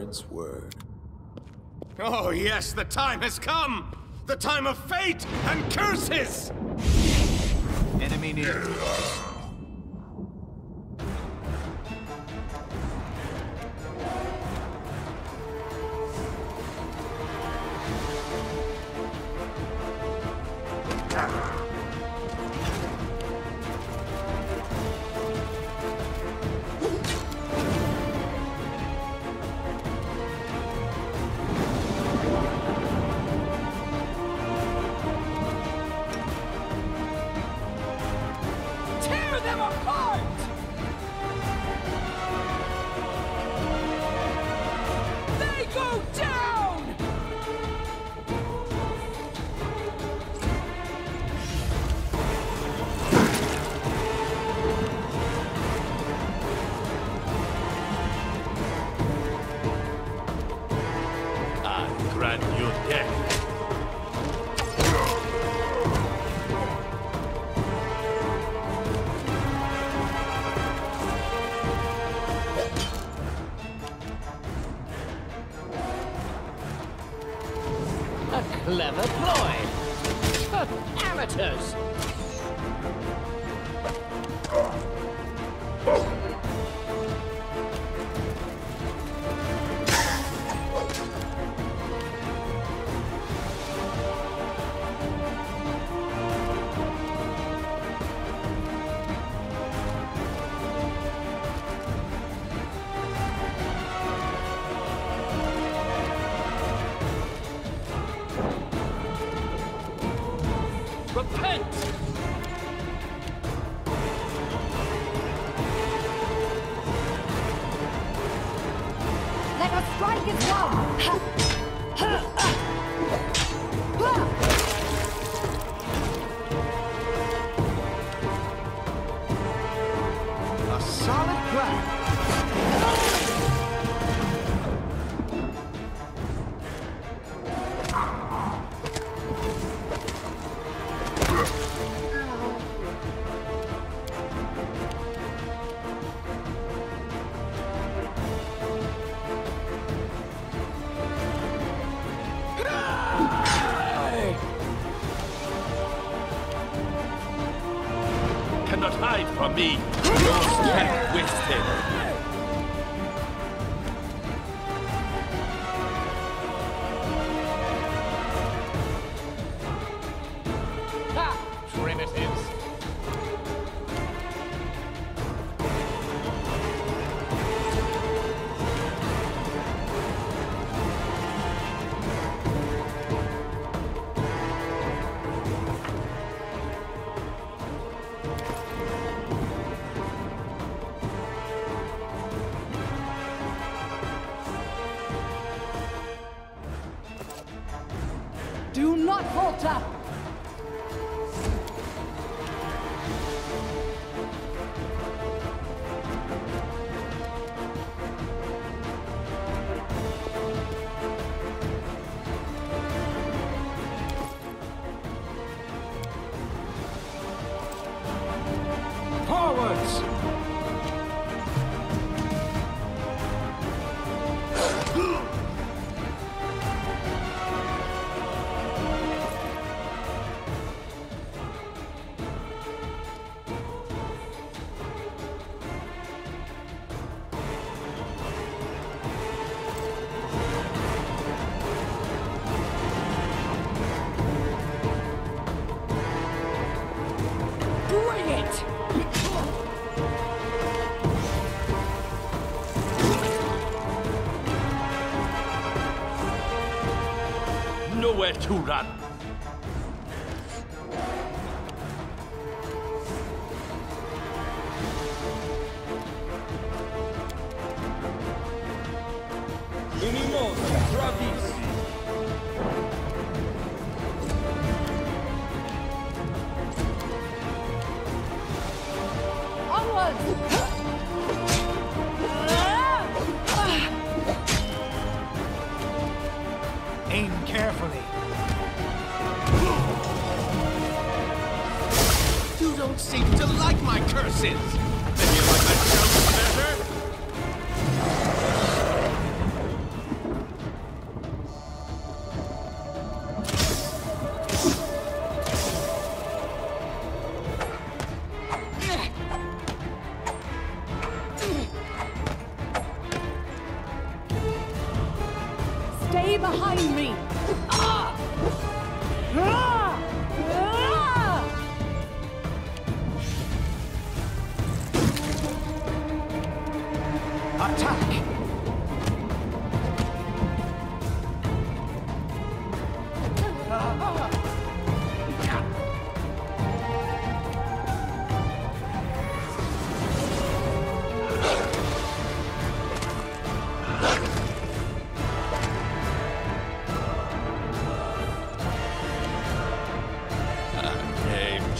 Lord's word. Oh yes, the time has come! The time of fate and curses! Enemy near. Grant you death. A clever ploy! Amateurs! Repent! Let us strike as one! A solid crack. Cannot hide from me. Your strength wasted. Ha! Primitives! Do not falter! Forwards! Bring it! Nowhere to run. Aim carefully. You don't seem to like my curses. Then you like my jokes better?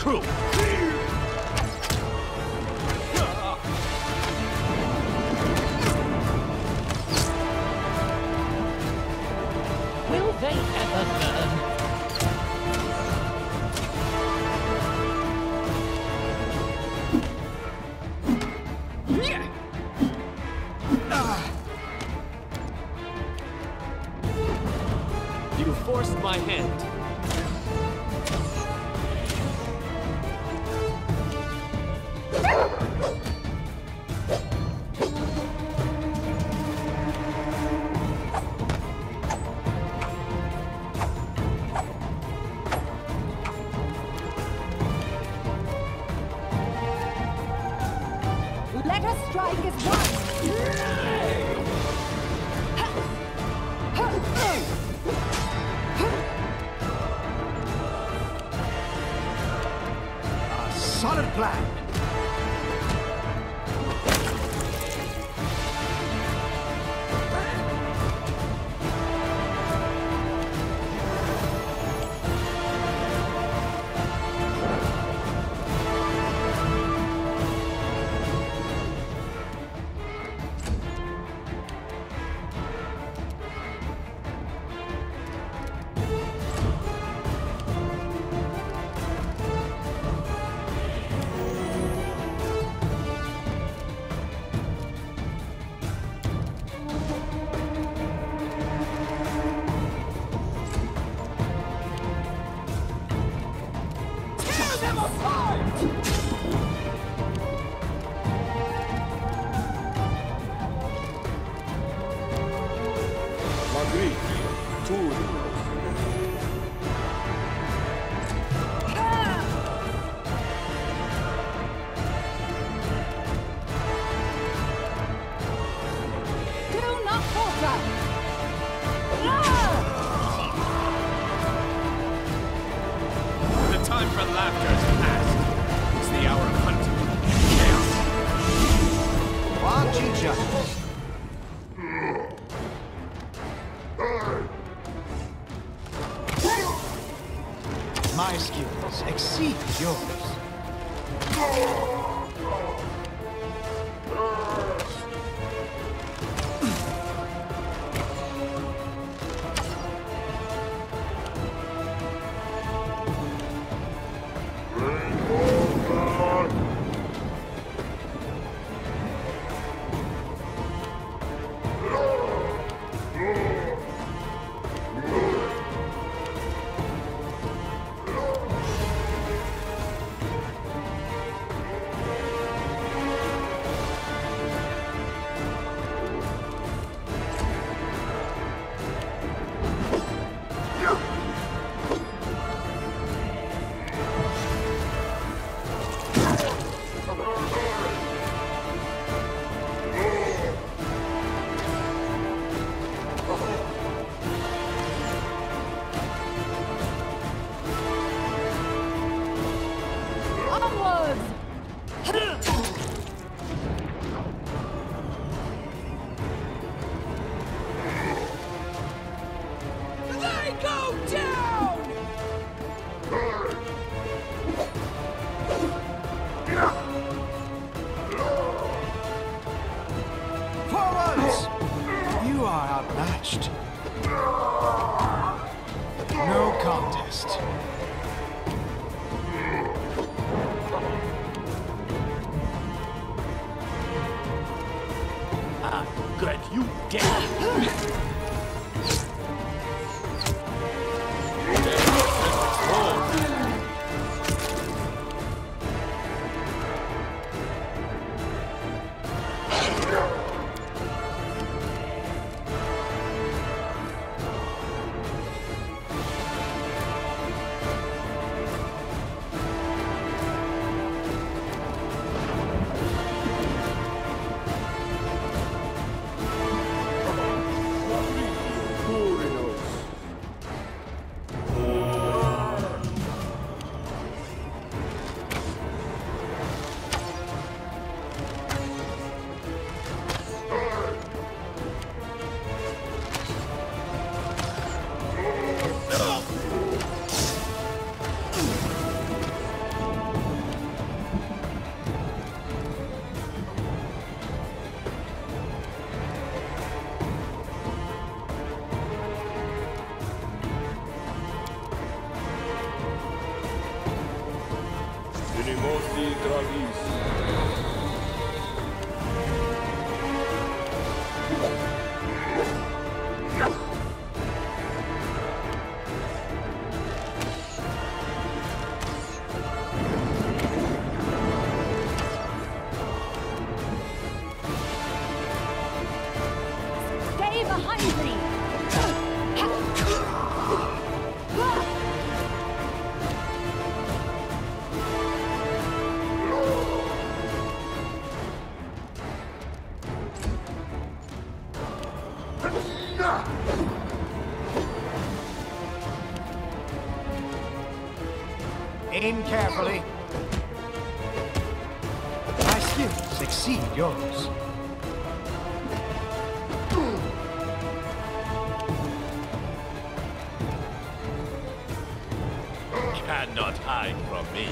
true. Will they ever learn? You forced my hand. Let us strike as one. A solid plan. Do not falter. The time for laughter is past. It's the hour of hunting. Chaos. One Chicha. My skills exceed yours. Onwards. They go down! Forwards! You are outmatched. No contest. Good, you dare! Unimosi Gravis. Stay behind me! Aim carefully. My skills exceed yours. Cannot hide from me.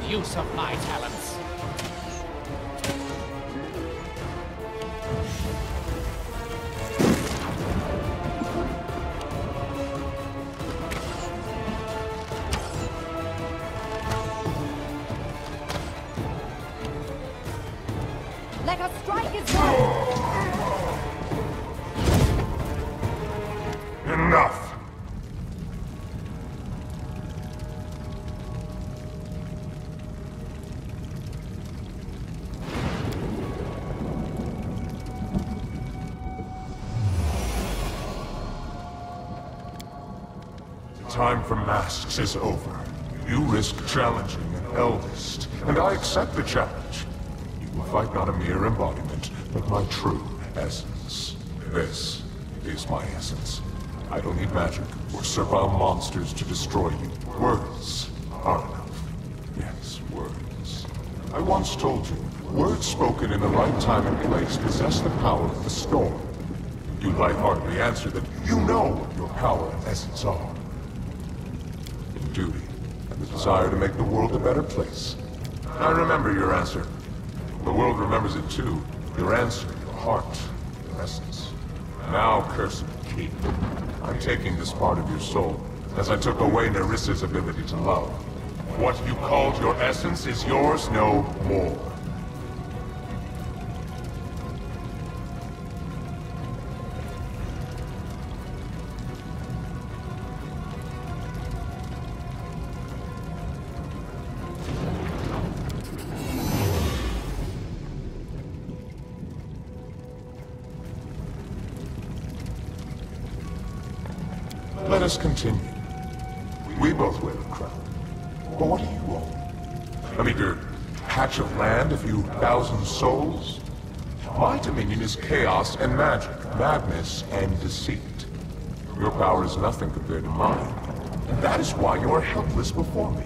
Use of my talents. Let us strike his nose! Enough! Time for masks is over. You risk challenging an eldest, and I accept the challenge. You will fight not a mere embodiment, but my true essence. This is my essence. I don't need magic or servile monsters to destroy you. Words are enough. Yes, words. I once told you, words spoken in the right time and place possess the power of the storm. You lightheartedly answer that you know what your power and essence are. Duty, and the desire to make the world a better place. I remember your answer. The world remembers it too. Your answer, your heart, your essence. Now, cursed king, I'm taking this part of your soul, as I took away Nerissa's ability to love. What you called your essence is yours no more. Let us continue. We both wear a crown. But what do you own? A meager patch of land, a few thousand souls? My dominion is chaos and magic, madness and deceit. Your power is nothing compared to mine. And that is why you are helpless before me.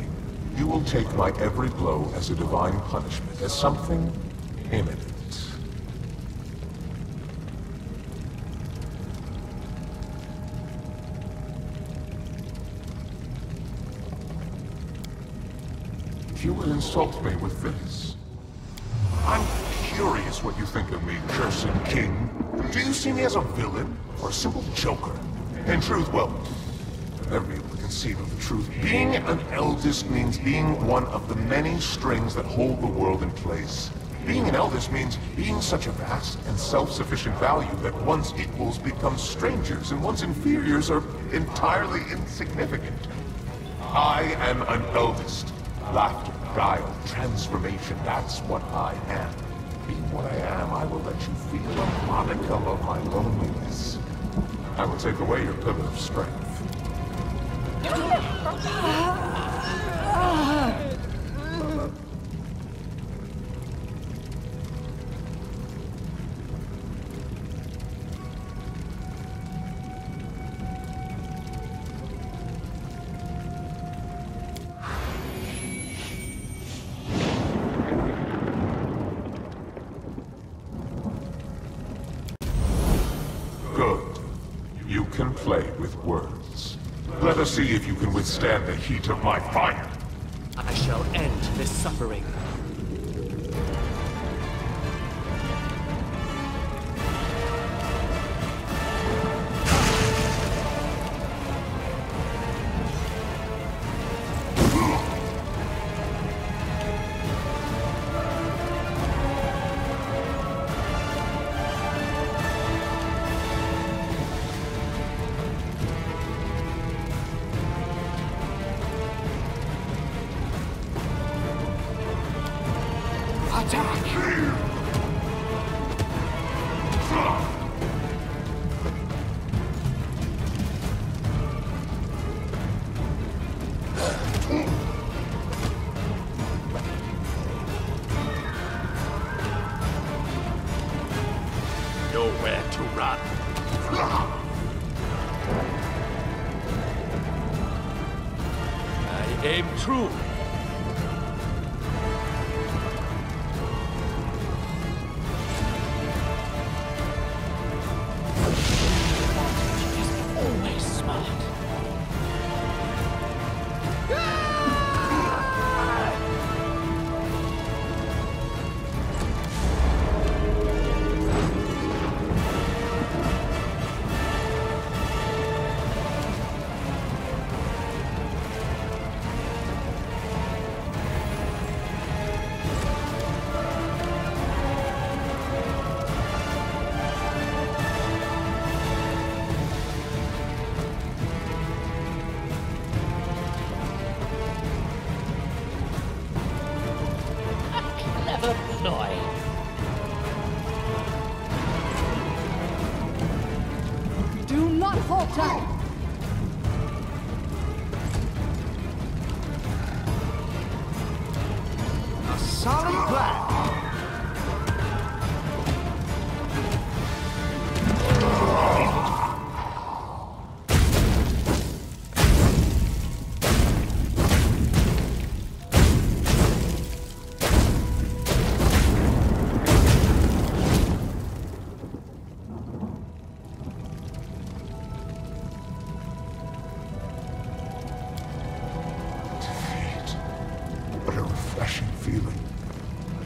You will take my every blow as a divine punishment, as something imminent. You will insult me with this. I'm curious what you think of me, cursed king. Do you see me as a villain or a simple joker? In truth, well, I'll never be able to conceive of the truth. Being an eldest means being one of the many strings that hold the world in place. Being an eldest means being such a vast and self-sufficient value that one's equals become strangers and one's inferiors are entirely insignificant. I am an eldest. Laughter, guile, transformation, that's what I am. Being what I am, I will let you feel a modicum of my loneliness. I will take away your pillar of strength. Good. You can play with words. Let us see if you can withstand the heat of my fire. I shall end this suffering. Nowhere to run. I aim true. Always smart. Clever ploy. Do not falter! A solid plan. Defeat. What a refreshing feeling.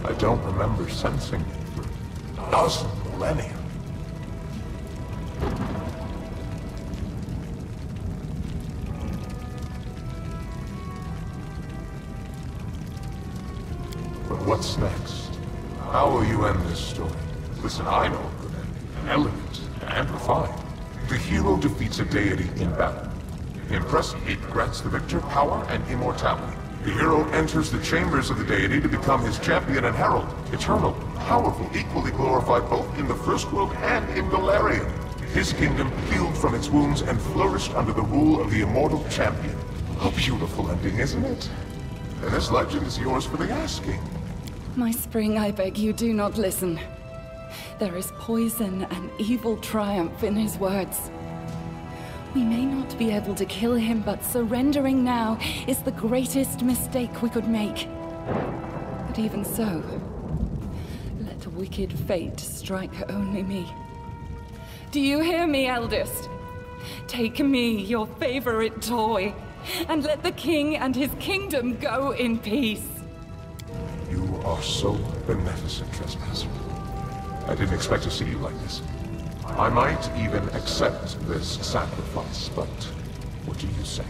I don't remember sensing it for a dozen millennia. But what's next? How will you end this story? Listen, I know a good ending. Elegant and refined. The hero defeats a deity in battle. Impressive, he grants the victor power and immortality. The hero enters the chambers of the deity to become his champion and herald. Eternal, powerful, equally glorified both in the first world and in Galarian. His kingdom healed from its wounds and flourished under the rule of the immortal champion. A beautiful ending, isn't it? And this legend is yours for the asking. My spring, I beg you, do not listen. There is poison and evil triumph in his words. We may not be able to kill him, but surrendering now is the greatest mistake we could make. But even so, let wicked fate strike only me. Do you hear me, eldest? Take me, your favorite toy, and let the king and his kingdom go in peace. You are so beneficent, trespasser. I didn't expect to see you like this. I might even accept this sacrifice, but what do you say?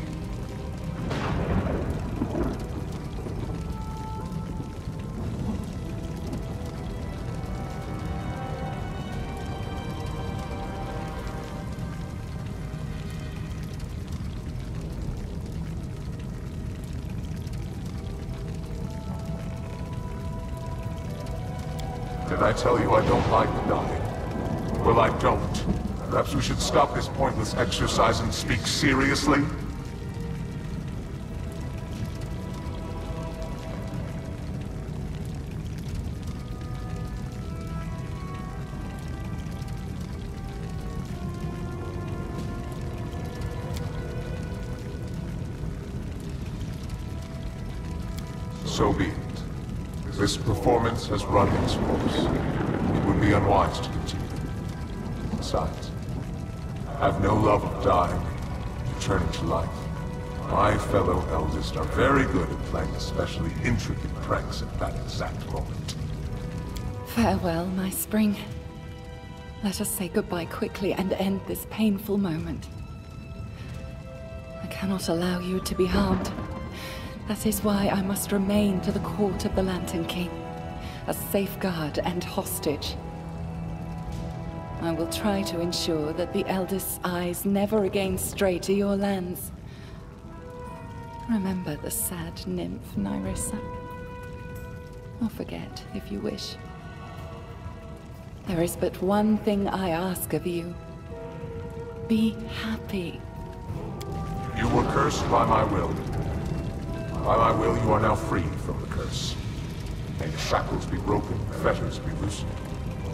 Did I tell you I don't like dying? Well, I don't. Perhaps we should stop this pointless exercise and speak seriously? So be it. This performance has run its course. It would be unwise to continue. Besides, I have no love of dying, returning to life. My fellow eldest are very good at playing especially intricate pranks at that exact moment. Farewell, my spring. Let us say goodbye quickly and end this painful moment. I cannot allow you to be harmed. That is why I must remain to the court of the Lantern King, a safeguard and hostage. I will try to ensure that the eldest's eyes never again stray to your lands. Remember the sad nymph, Nyrissa. Or forget, if you wish. There is but one thing I ask of you. Be happy. You were cursed by my will. By my will, you are now free from the curse. May the shackles be broken, fetters be loosened.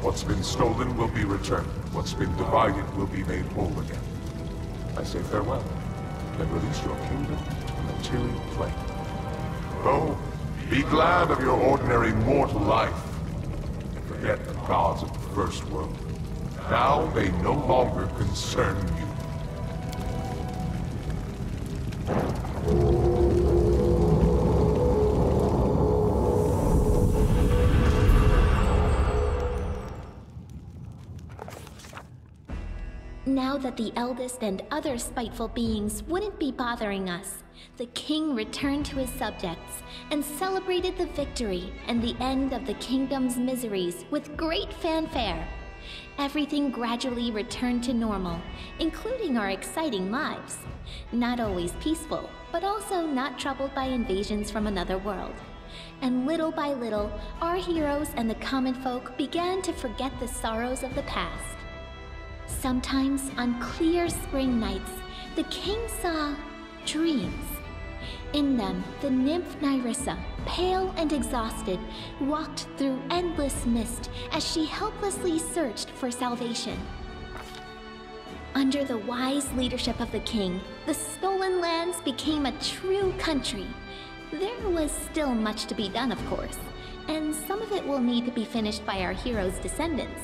What's been stolen will be returned. What's been divided will be made whole again. I say farewell, and release your kingdom to the material plane. Go, be glad of your ordinary mortal life, and forget the gods of the first world. Now they no longer concern you. Now that the eldest and other spiteful beings wouldn't be bothering us, the king returned to his subjects and celebrated the victory and the end of the kingdom's miseries with great fanfare. Everything gradually returned to normal, including our exciting lives. Not always peaceful, but also not troubled by invasions from another world. And little by little, our heroes and the common folk began to forget the sorrows of the past. Sometimes, on clear spring nights, the king saw dreams. In them, the nymph Nyrissa, pale and exhausted, walked through endless mist as she helplessly searched for salvation. Under the wise leadership of the king, the stolen lands became a true country. There was still much to be done, of course, and some of it will need to be finished by our heroes' descendants.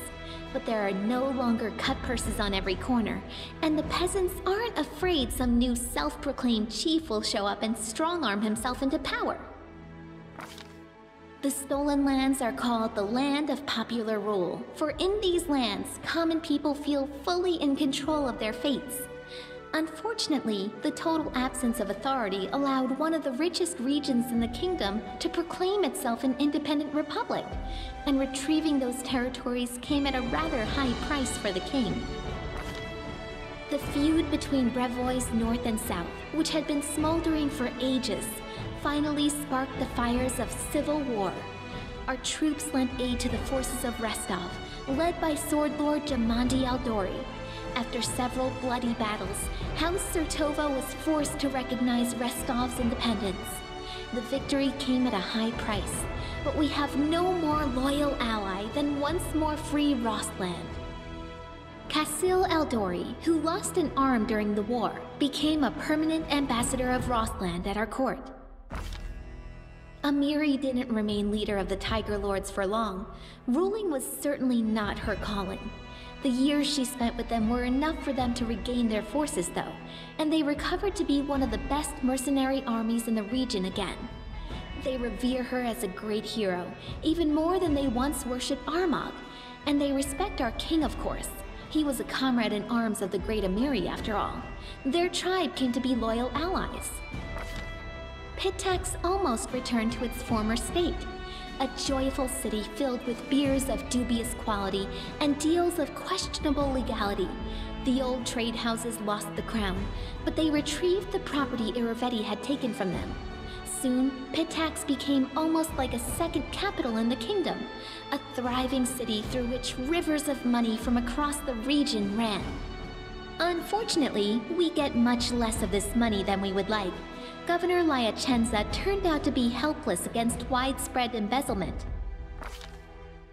But there are no longer cut purses on every corner, and the peasants aren't afraid some new self-proclaimed chief will show up and strong-arm himself into power. The stolen lands are called the Land of Popular Rule, for in these lands, common people feel fully in control of their fates. Unfortunately, the total absence of authority allowed one of the richest regions in the kingdom to proclaim itself an independent republic, and retrieving those territories came at a rather high price for the king. The feud between Brevois North and South, which had been smoldering for ages, finally sparked the fires of civil war. Our troops lent aid to the forces of Restov, led by Sword Lord Jamandi Aldori. After several bloody battles, House Sertova was forced to recognize Restov's independence. The victory came at a high price, but we have no more loyal ally than once more free Rostland. Kasil Eldori, who lost an arm during the war, became a permanent ambassador of Rostland at our court. Amiri didn't remain leader of the Tiger Lords for long. Ruling was certainly not her calling. The years she spent with them were enough for them to regain their forces, though, and they recovered to be one of the best mercenary armies in the region again. They revere her as a great hero, even more than they once worshipped Armagh, and they respect our king, of course. He was a comrade in arms of the great Amiri, after all. Their tribe came to be loyal allies. Pitax almost returned to its former state. A joyful city filled with beers of dubious quality and deals of questionable legality. The old trade houses lost the crown, but they retrieved the property Iravetti had taken from them. Soon, Pitax became almost like a second capital in the kingdom, a thriving city through which rivers of money from across the region ran. Unfortunately, we get much less of this money than we would like. Governor Lyachenza turned out to be helpless against widespread embezzlement.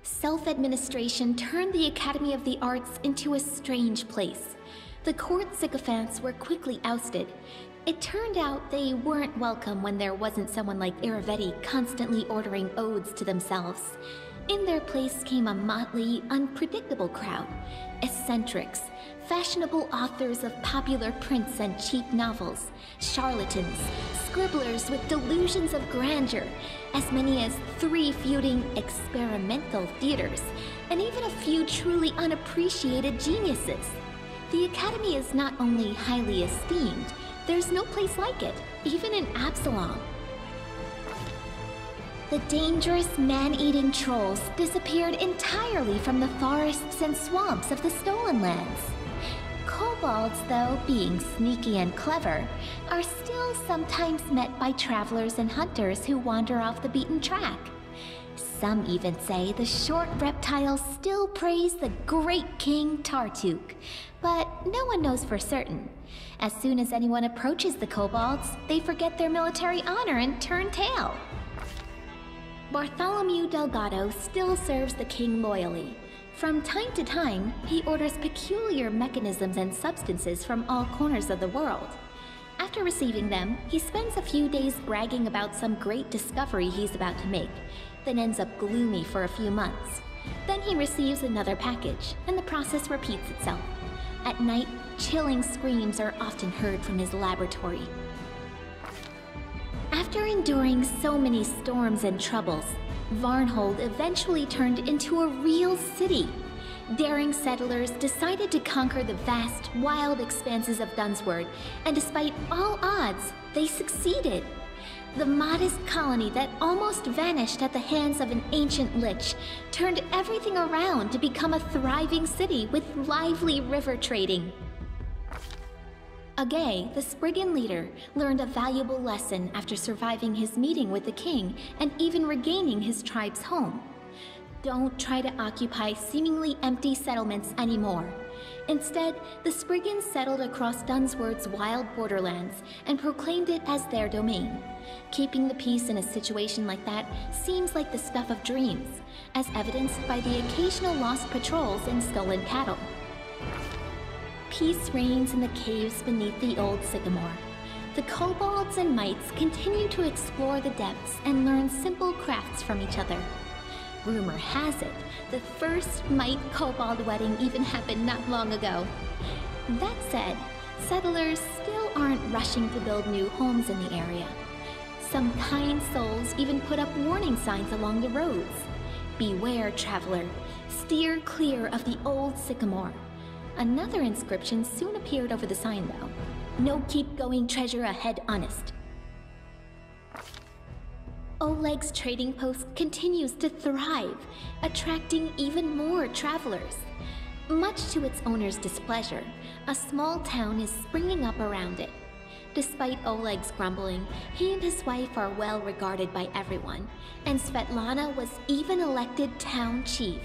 Self-administration turned the Academy of the Arts into a strange place. The court sycophants were quickly ousted. It turned out they weren't welcome when there wasn't someone like Iravetti constantly ordering odes to themselves. In their place came a motley, unpredictable crowd. Eccentrics, fashionable authors of popular prints and cheap novels, charlatans, scribblers with delusions of grandeur, as many as 3 feuding experimental theaters, and even a few truly unappreciated geniuses. The Academy is not only highly esteemed, there's no place like it, even in Absalom. The dangerous man-eating trolls disappeared entirely from the forests and swamps of the Stolen Lands. Kobolds, though, being sneaky and clever, are still sometimes met by travelers and hunters who wander off the beaten track. Some even say the short reptiles still praise the great King Tartuk, but no one knows for certain. As soon as anyone approaches the kobolds, they forget their military honor and turn tail. Bartholomew Delgado still serves the king loyally. From time to time, he orders peculiar mechanisms and substances from all corners of the world. After receiving them, he spends a few days bragging about some great discovery he's about to make, then ends up gloomy for a few months. Then he receives another package, and the process repeats itself. At night, chilling screams are often heard from his laboratory. After enduring so many storms and troubles, Varnhold eventually turned into a real city. Daring settlers decided to conquer the vast, wild expanses of Dunsword, and despite all odds, they succeeded. The modest colony that almost vanished at the hands of an ancient lich turned everything around to become a thriving city with lively river trading. Agay, the Spriggan leader, learned a valuable lesson after surviving his meeting with the king and even regaining his tribe's home. Don't try to occupy seemingly empty settlements anymore. Instead, the Spriggans settled across Dunsword's wild borderlands and proclaimed it as their domain. Keeping the peace in a situation like that seems like the stuff of dreams, as evidenced by the occasional lost patrols and stolen cattle. Peace reigns in the caves beneath the old sycamore. The kobolds and mites continue to explore the depths and learn simple crafts from each other. Rumor has it, the first mite kobold wedding even happened not long ago. That said, settlers still aren't rushing to build new homes in the area. Some kind souls even put up warning signs along the roads. Beware, traveler. Steer clear of the old sycamore. Another inscription soon appeared over the sign, though. No keep going treasure ahead honest. Oleg's trading post continues to thrive, attracting even more travelers. Much to its owner's displeasure, a small town is springing up around it. Despite Oleg's grumbling, he and his wife are well regarded by everyone, and Svetlana was even elected town chief.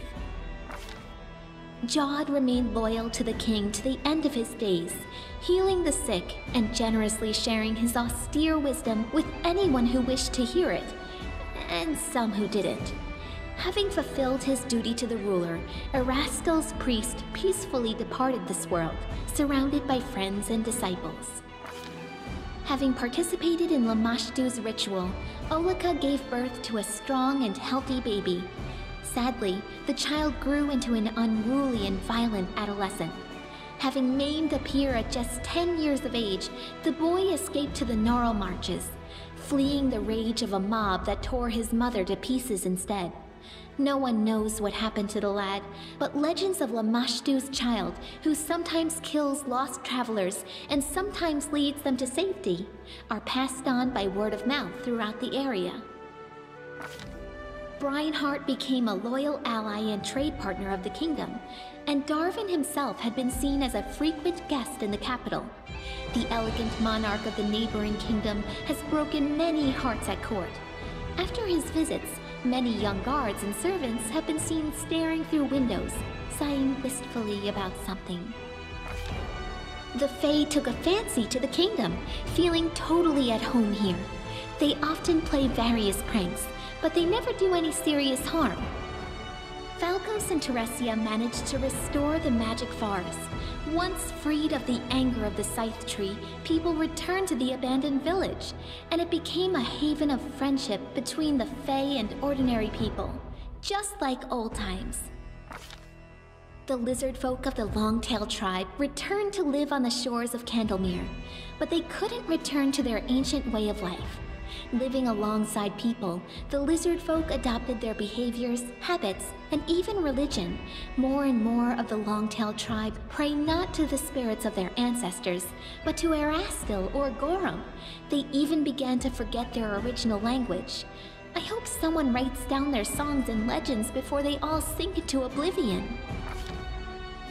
Jod remained loyal to the king to the end of his days, healing the sick and generously sharing his austere wisdom with anyone who wished to hear it, and some who didn't. Having fulfilled his duty to the ruler, Erastil's priest peacefully departed this world, surrounded by friends and disciples. Having participated in Lamashtu's ritual, Olika gave birth to a strong and healthy baby. Sadly, the child grew into an unruly and violent adolescent. Having maimed a peer at just 10 years of age, the boy escaped to the Gnarl Marches, fleeing the rage of a mob that tore his mother to pieces instead. No one knows what happened to the lad, but legends of Lamashtu's child, who sometimes kills lost travelers and sometimes leads them to safety, are passed on by word of mouth throughout the area. Breinhart became a loyal ally and trade partner of the kingdom, and Darvin himself had been seen as a frequent guest in the capital. The elegant monarch of the neighboring kingdom has broken many hearts at court. After his visits, many young guards and servants have been seen staring through windows, sighing wistfully about something. The Fae took a fancy to the kingdom, feeling totally at home here. They often play various pranks, but they never do any serious harm. Falcos and Teresia managed to restore the magic forest. Once freed of the anger of the Scythe Tree, people returned to the abandoned village, and it became a haven of friendship between the Fae and ordinary people, just like old times. The lizard folk of the Longtail tribe returned to live on the shores of Candlemere, but they couldn't return to their ancient way of life. Living alongside people, the lizard folk adopted their behaviors, habits, and even religion. More and more of the Longtail tribe pray not to the spirits of their ancestors, but to Erastil or Gorum. They even began to forget their original language. I hope someone writes down their songs and legends before they all sink into oblivion.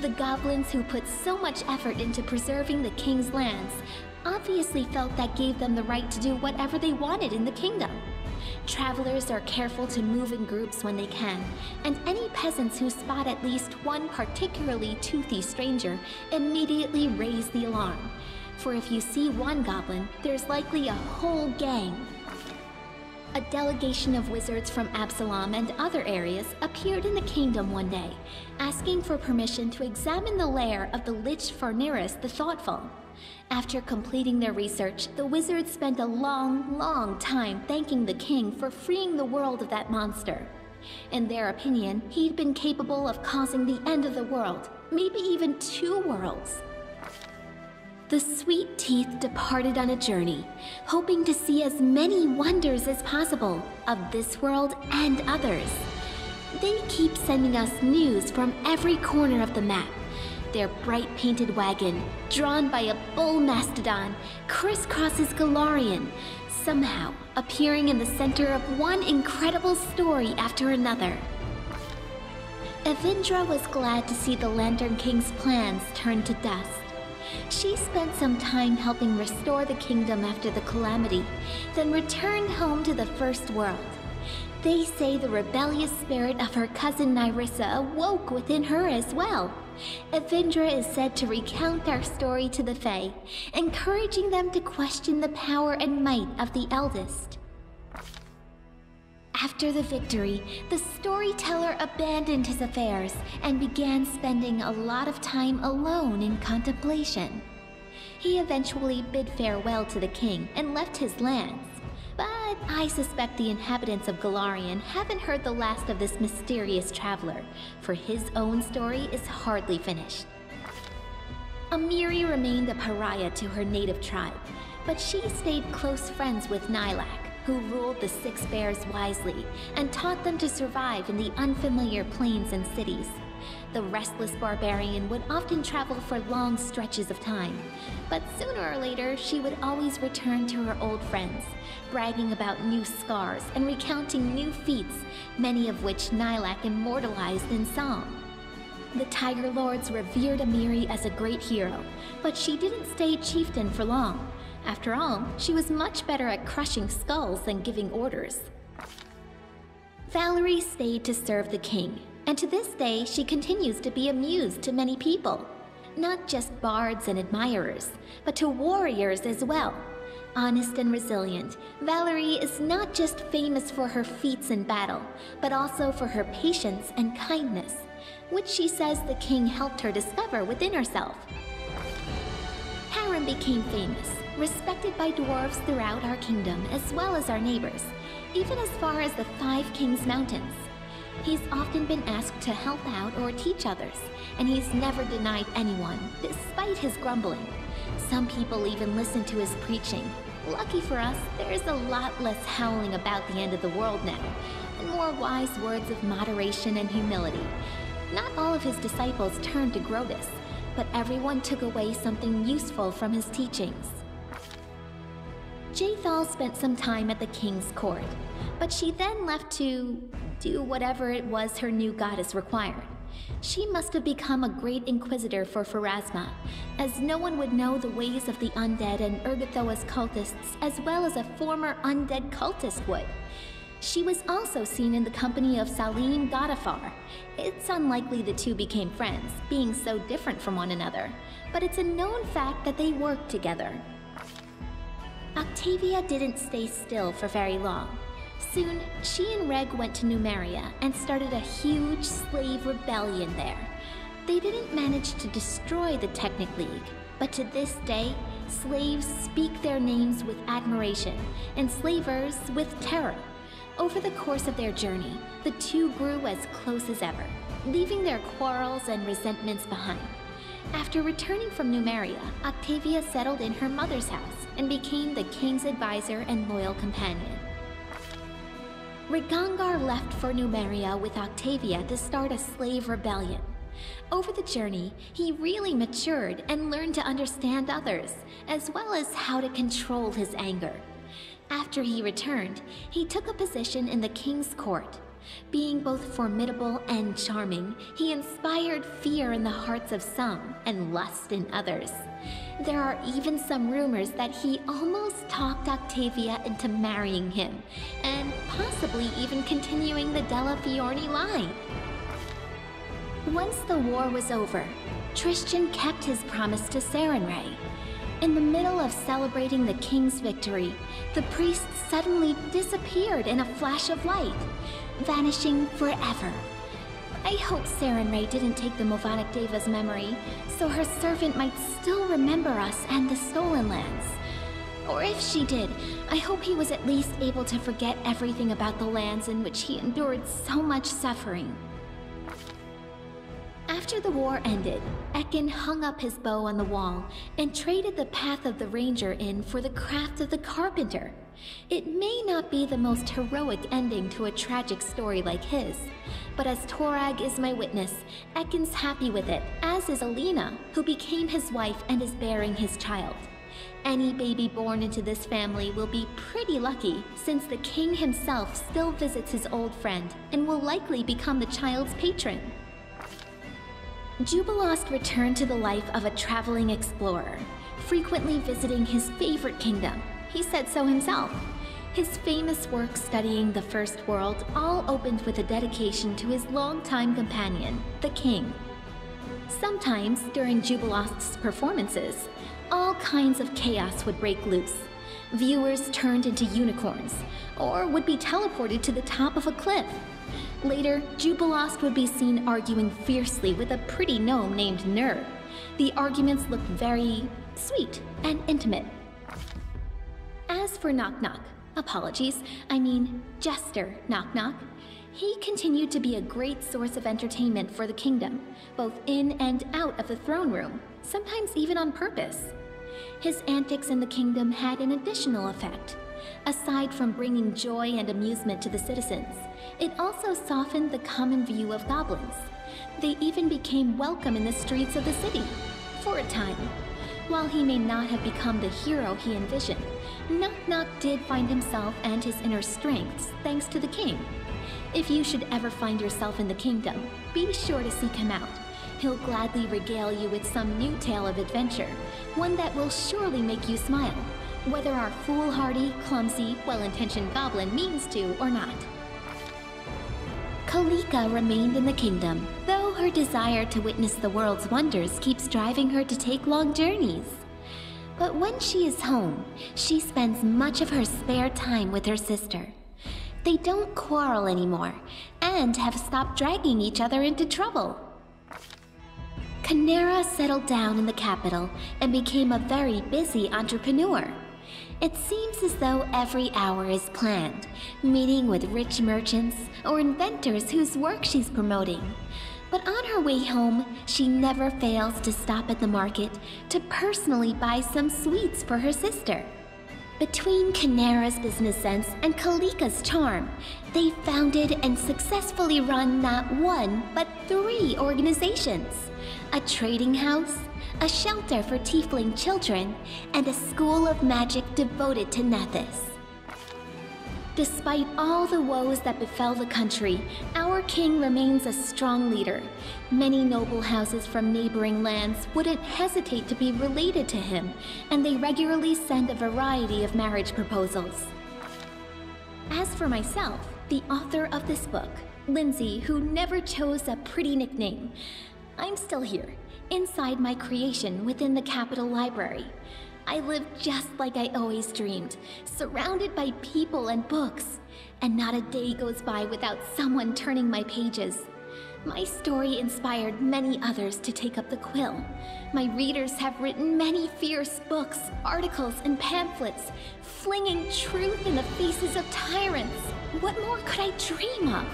The goblins who put so much effort into preserving the king's lands obviously felt that gave them the right to do whatever they wanted in the kingdom. Travelers are careful to move in groups when they can, and any peasants who spot at least one particularly toothy stranger immediately raise the alarm. For if you see one goblin, there's likely a whole gang. A delegation of wizards from Absalom and other areas appeared in the kingdom one day, asking for permission to examine the lair of the Lich Farniris the Thoughtful. After completing their research, the wizards spent a long time thanking the king for freeing the world of that monster. In their opinion, he'd been capable of causing the end of the world, maybe even 2 worlds. The sweet teeth departed on a journey, hoping to see as many wonders as possible of this world and others. They keep sending us news from every corner of the map. Their bright painted wagon, drawn by a bull mastodon, crisscrosses Galarian, somehow appearing in the center of one incredible story after another. Evindra was glad to see the Lantern King's plans turn to dust. She spent some time helping restore the kingdom after the calamity, then returned home to the First World. They say the rebellious spirit of her cousin Nyrissa awoke within her as well. Evindra is said to recount their story to the Fae, encouraging them to question the power and might of the eldest. After the victory, the storyteller abandoned his affairs and began spending a lot of time alone in contemplation. He eventually bid farewell to the king and left his lands. But I suspect the inhabitants of Galarian haven't heard the last of this mysterious traveler, for his own story is hardly finished. Amiri remained a pariah to her native tribe, but she stayed close friends with Nylak, who ruled the Six Bears wisely and taught them to survive in the unfamiliar plains and cities. The restless barbarian would often travel for long stretches of time, but sooner or later she would always return to her old friends, bragging about new scars and recounting new feats, many of which Nylak immortalized in song. The Tiger Lords revered Amiri as a great hero, but she didn't stay chieftain for long. After all, she was much better at crushing skulls than giving orders. Valerie stayed to serve the king, and to this day she continues to be a muse to many people. Not just bards and admirers, but to warriors as well. Honest and resilient, Valerie is not just famous for her feats in battle, but also for her patience and kindness, which she says the king helped her discover within herself. Harrim became famous, respected by dwarves throughout our kingdom as well as our neighbors, even as far as the Five Kings Mountains. He's often been asked to help out or teach others, and he's never denied anyone, despite his grumbling. Some people even listen to his preaching. Lucky for us, there's a lot less howling about the end of the world now, and more wise words of moderation and humility. Not all of his disciples turned to Grotus, but everyone took away something useful from his teachings. Jaethal spent some time at the king's court, but she then left to do whatever it was her new goddess required. She must have become a great inquisitor for Pharasma, as no one would know the ways of the undead and Urgathoa's cultists as well as a former undead cultist would. She was also seen in the company of Salim Godafar. It's unlikely the two became friends, being so different from one another, but it's a known fact that they worked together. Octavia didn't stay still for very long. Soon, she and Reg went to Numeria and started a huge slave rebellion there. They didn't manage to destroy the Technic League, but to this day, slaves speak their names with admiration, and slavers with terror. Over the course of their journey, the two grew as close as ever, leaving their quarrels and resentments behind. After returning from Numeria, Octavia settled in her mother's house and became the king's advisor and loyal companion. Rigangar left for Numeria with Octavia to start a slave rebellion. Over the journey, he really matured and learned to understand others, as well as how to control his anger. After he returned, he took a position in the king's court. Being both formidable and charming, he inspired fear in the hearts of some and lust in others. There are even some rumors that he almost talked Octavia into marrying him, and possibly even continuing the Della Fiorni line. Once the war was over, Tristan kept his promise to Sarenrae. In the middle of celebrating the king's victory, the priest suddenly disappeared in a flash of light, vanishing forever. I hope Sarenrae didn't take the Movonic Deva's memory, so her servant might still remember us and the stolen lands. Or if she did, I hope he was at least able to forget everything about the lands in which he endured so much suffering. After the war ended, Ekin hung up his bow on the wall and traded the path of the ranger in for the craft of the carpenter. It may not be the most heroic ending to a tragic story like his, but as Torag is my witness, Ekin's happy with it, as is Alina, who became his wife and is bearing his child. Any baby born into this family will be pretty lucky, since the king himself still visits his old friend and will likely become the child's patron. Jubilost returned to the life of a traveling explorer, frequently visiting his favorite kingdom. He said so himself. His famous work studying the First World all opened with a dedication to his longtime companion, the king. Sometimes, during Jubilost's performances, all kinds of chaos would break loose. Viewers turned into unicorns, or would be teleported to the top of a cliff. Later, Jubilost would be seen arguing fiercely with a pretty gnome named Nur. The arguments looked very sweet and intimate. As for Knock Knock, Jester Knock Knock, he continued to be a great source of entertainment for the kingdom, both in and out of the throne room, sometimes even on purpose. His antics in the kingdom had an additional effect. Aside from bringing joy and amusement to the citizens, it also softened the common view of goblins. They even became welcome in the streets of the city, for a time. While he may not have become the hero he envisioned, Knock Knock did find himself and his inner strengths thanks to the king. If you should ever find yourself in the kingdom, be sure to seek him out. He'll gladly regale you with some new tale of adventure, one that will surely make you smile, whether our foolhardy, clumsy, well-intentioned goblin means to or not. Kalika remained in the kingdom, though her desire to witness the world's wonders keeps driving her to take long journeys. But when she is home, she spends much of her spare time with her sister. They don't quarrel anymore, and have stopped dragging each other into trouble. Canera settled down in the capital and became a very busy entrepreneur. It seems as though every hour is planned, meeting with rich merchants or inventors whose work she's promoting. But on her way home, she never fails to stop at the market to personally buy some sweets for her sister. Between Canera's business sense and Kalika's charm, they founded and successfully run not one, but 3 organizations: a trading house, a shelter for tiefling children, and a school of magic devoted to Nethys. Despite all the woes that befell the country, our king remains a strong leader. Many noble houses from neighboring lands wouldn't hesitate to be related to him, and they regularly send a variety of marriage proposals. As for myself, the author of this book, Lindsay, who never chose a pretty nickname, I'm still here, inside my creation within the Capitol Library. I live just like I always dreamed, surrounded by people and books. And not a day goes by without someone turning my pages. My story inspired many others to take up the quill. My readers have written many fierce books, articles, and pamphlets, flinging truth in the faces of tyrants. What more could I dream of?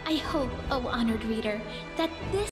I hope, oh honored reader, that this